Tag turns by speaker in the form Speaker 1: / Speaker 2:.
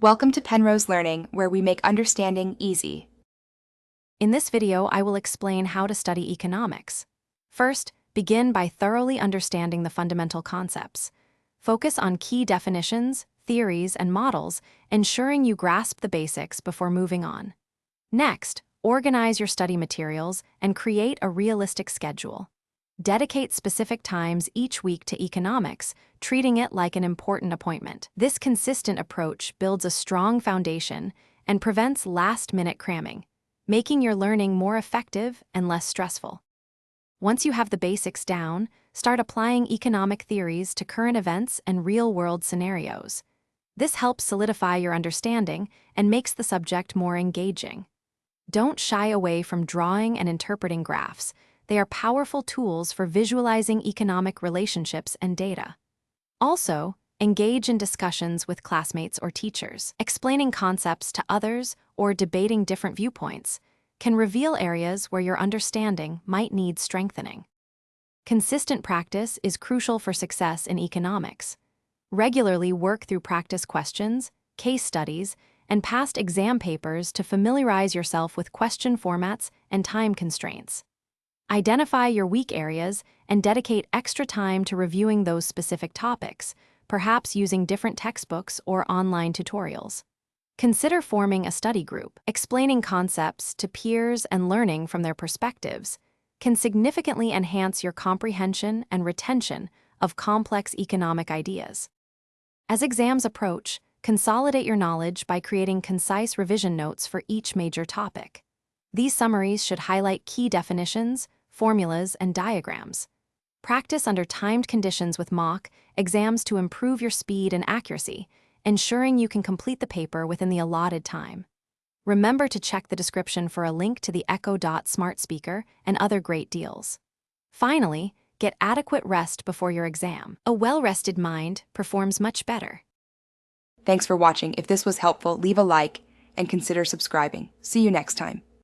Speaker 1: Welcome to Penrose Learning, where we make understanding easy.
Speaker 2: In this video, I will explain how to study economics. First, begin by thoroughly understanding the fundamental concepts. Focus on key definitions, theories, and models, ensuring you grasp the basics before moving on. Next, organize your study materials and create a realistic schedule. Dedicate specific times each week to economics, treating it like an important appointment. This consistent approach builds a strong foundation and prevents last-minute cramming, making your learning more effective and less stressful. Once you have the basics down, start applying economic theories to current events and real-world scenarios. This helps solidify your understanding and makes the subject more engaging. Don't shy away from drawing and interpreting graphs. They are powerful tools for visualizing economic relationships and data. Also, engage in discussions with classmates or teachers. Explaining concepts to others or debating different viewpoints can reveal areas where your understanding might need strengthening. Consistent practice is crucial for success in economics. Regularly work through practice questions, case studies, and past exam papers to familiarize yourself with question formats and time constraints. Identify your weak areas and dedicate extra time to reviewing those specific topics, perhaps using different textbooks or online tutorials. Consider forming a study group. Explaining concepts to peers and learning from their perspectives can significantly enhance your comprehension and retention of complex economic ideas. As exams approach, consolidate your knowledge by creating concise revision notes for each major topic. These summaries should highlight key definitions, formulas, and diagrams. Practice under timed conditions with mock exams to improve your speed and accuracy, ensuring you can complete the paper within the allotted time. Remember to check the description for a link to the Echo Dot smart speaker and other great deals. Finally, get adequate rest before your exam. A well-rested mind performs much better.
Speaker 1: Thanks for watching. If this was helpful, leave a like and consider subscribing. See you next time.